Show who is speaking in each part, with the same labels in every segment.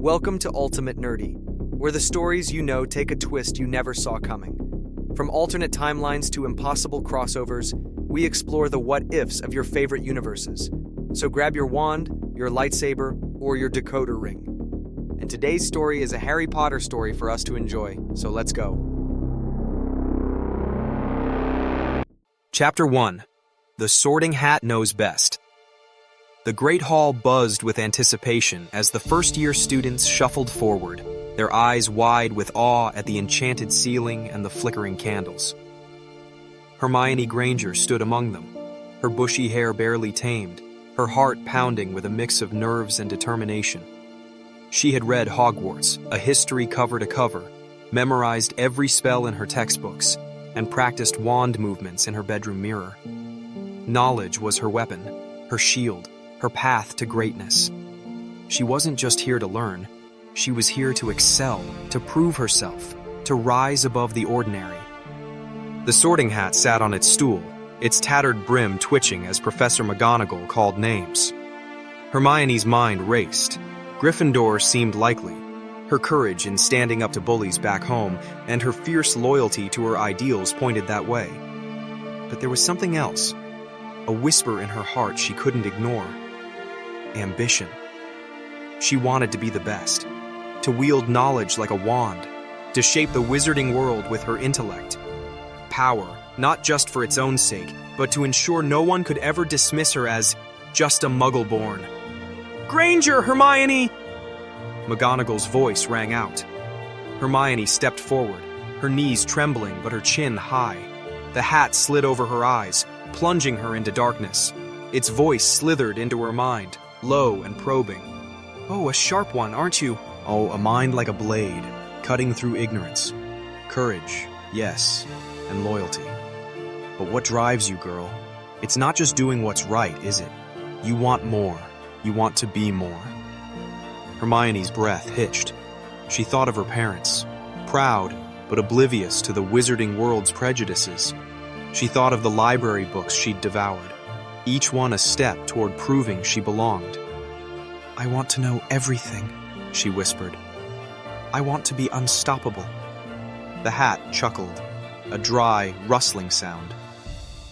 Speaker 1: Welcome to Ultimate Nerdy, where the stories you know take a twist you never saw coming. From alternate timelines to impossible crossovers, we explore the what-ifs of your favorite universes. So grab your wand, your lightsaber, or your decoder ring. And today's story is a Harry Potter story for us to enjoy, so let's go. Chapter 1. The Sorting Hat Knows Best. The Great Hall buzzed with anticipation as the first-year students shuffled forward, their eyes wide with awe at the enchanted ceiling and the flickering candles. Hermione Granger stood among them, her bushy hair barely tamed, her heart pounding with a mix of nerves and determination. She had read Hogwarts, a history cover to cover, memorized every spell in her textbooks, and practiced wand movements in her bedroom mirror. Knowledge was her weapon, her shield, her path to greatness. She wasn't just here to learn, she was here to excel, to prove herself, to rise above the ordinary. The Sorting Hat sat on its stool, its tattered brim twitching as Professor McGonagall called names. Hermione's mind raced. Gryffindor seemed likely, her courage in standing up to bullies back home and her fierce loyalty to her ideals pointed that way. But there was something else, a whisper in her heart she couldn't ignore. Ambition. She wanted to be the best, to wield knowledge like a wand, to shape the wizarding world with her intellect. Power, not just for its own sake, but to ensure no one could ever dismiss her as just a muggle-born. "Granger, Hermione!" McGonagall's voice rang out. Hermione stepped forward, her knees trembling but her chin high. The hat slid over her eyes, plunging her into darkness. Its voice slithered into her mind, low and probing. "Oh, a sharp one, aren't you?" "Oh, a mind like a blade, cutting through ignorance. Courage, yes, and loyalty. But what drives you, girl? It's not just doing what's right, is it? You want more. You want to be more." Hermione's breath hitched. She thought of her parents, proud but oblivious to the wizarding world's prejudices. She thought of the library books she'd devoured, each one a step toward proving she belonged. "I want to know everything," she whispered. "I want to be unstoppable." The hat chuckled, a dry, rustling sound.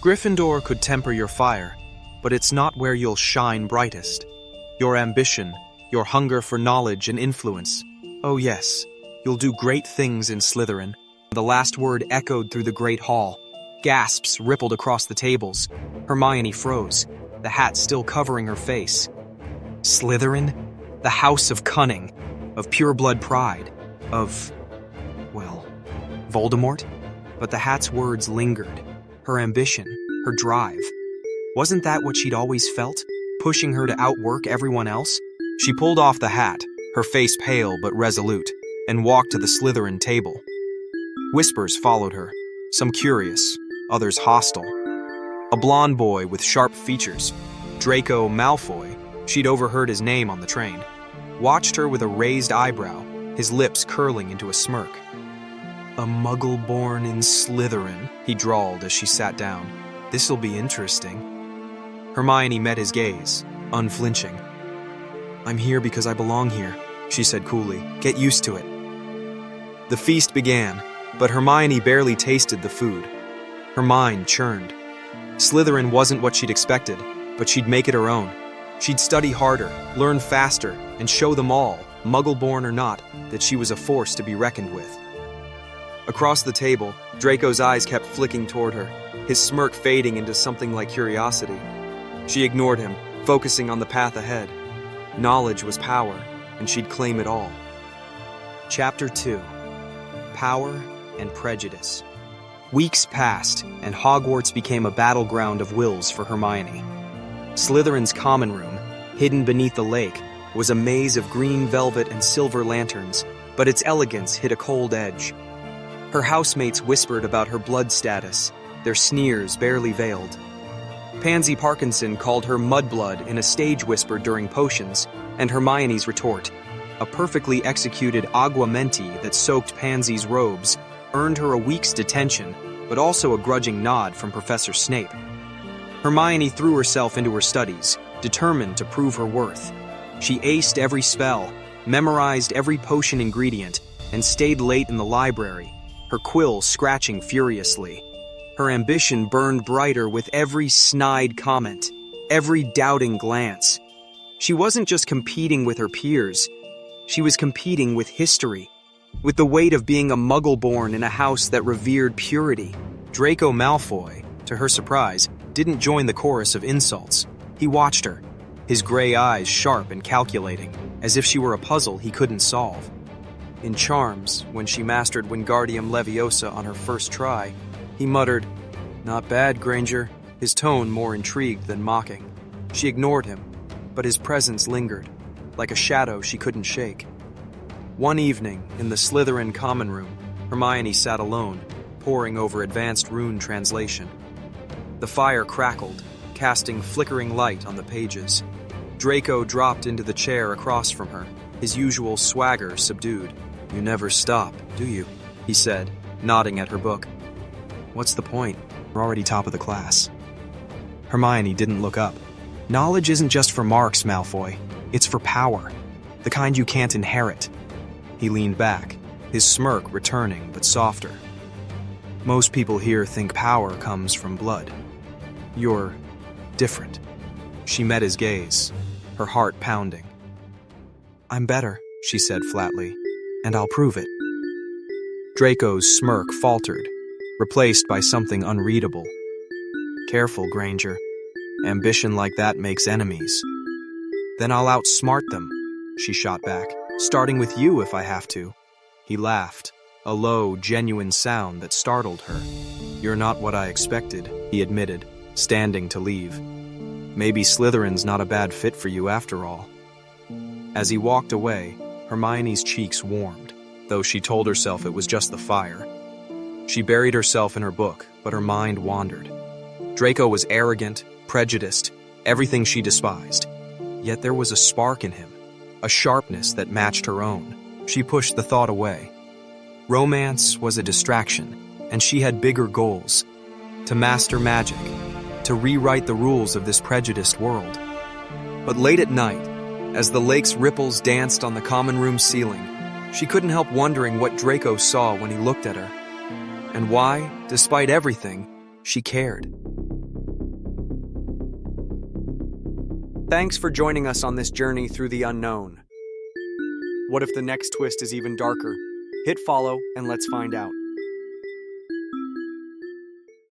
Speaker 1: "Gryffindor could temper your fire, but it's not where you'll shine brightest. Your ambition, your hunger for knowledge and influence. Oh yes, you'll do great things in Slytherin." The last word echoed through the Great Hall. Gasps rippled across the tables. Hermione froze, the hat still covering her face. Slytherin? The house of cunning, of pure-blood pride, of, well, Voldemort? But the hat's words lingered. Her ambition, her drive. Wasn't that what she'd always felt, pushing her to outwork everyone else? She pulled off the hat, her face pale but resolute, and walked to the Slytherin table. Whispers followed her, some curious, others hostile. A blonde boy with sharp features, Draco Malfoy, she'd overheard his name on the train, watched her with a raised eyebrow, his lips curling into a smirk. "A muggle born in Slytherin," he drawled as she sat down. "This'll be interesting." Hermione met his gaze, unflinching. "I'm here because I belong here," she said coolly. "Get used to it." The feast began, but Hermione barely tasted the food. Her mind churned. Slytherin wasn't what she'd expected, but she'd make it her own. She'd study harder, learn faster, and show them all, muggle-born or not, that she was a force to be reckoned with. Across the table, Draco's eyes kept flicking toward her, his smirk fading into something like curiosity. She ignored him, focusing on the path ahead. Knowledge was power, and she'd claim it all. Chapter 2. Power and Prejudice. Weeks passed, and Hogwarts became a battleground of wills for Hermione. Slytherin's common room, hidden beneath the lake, was a maze of green velvet and silver lanterns, but its elegance hit a cold edge. Her housemates whispered about her blood status, their sneers barely veiled. Pansy Parkinson called her mudblood in a stage whisper during potions, and Hermione's retort, a perfectly executed aguamenti that soaked Pansy's robes, earned her a week's detention, but also a grudging nod from Professor Snape. Hermione threw herself into her studies, determined to prove her worth. She aced every spell, memorized every potion ingredient, and stayed late in the library, her quill scratching furiously. Her ambition burned brighter with every snide comment, every doubting glance. She wasn't just competing with her peers, she was competing with history, with the weight of being a muggle born in a house that revered purity. Draco Malfoy, to her surprise, didn't join the chorus of insults. He watched her, his gray eyes sharp and calculating, as if she were a puzzle he couldn't solve. In Charms, when she mastered Wingardium Leviosa on her first try, he muttered, "Not bad, Granger," his tone more intrigued than mocking. She ignored him, but his presence lingered, like a shadow she couldn't shake. One evening, in the Slytherin common room, Hermione sat alone, poring over advanced rune translation. The fire crackled, casting flickering light on the pages. Draco dropped into the chair across from her, his usual swagger subdued. "You never stop, do you?" he said, nodding at her book. "What's the point? We're already top of the class." Hermione didn't look up. "Knowledge isn't just for marks, Malfoy. It's for power. The kind you can't inherit." He leaned back, his smirk returning but softer. "Most people here think power comes from blood. You're different." She met his gaze, her heart pounding. "I'm better," she said flatly, "and I'll prove it." Draco's smirk faltered, replaced by something unreadable. "Careful, Granger. Ambition like that makes enemies." "Then I'll outsmart them," she shot back, "starting with you if I have to." He laughed, a low, genuine sound that startled her. "You're not what I expected," he admitted, standing to leave. "Maybe Slytherin's not a bad fit for you after all." As he walked away, Hermione's cheeks warmed, though she told herself it was just the fire. She buried herself in her book, but her mind wandered. Draco was arrogant, prejudiced, everything she despised. Yet there was a spark in him, a sharpness that matched her own. She pushed the thought away. Romance was a distraction, and she had bigger goals: to master magic, to rewrite the rules of this prejudiced world. But late at night, as the lake's ripples danced on the common room ceiling, she couldn't help wondering what Draco saw when he looked at her, and why, despite everything, she cared. Thanks for joining us on this journey through the unknown. What if the next twist is even darker? Hit follow and let's find out.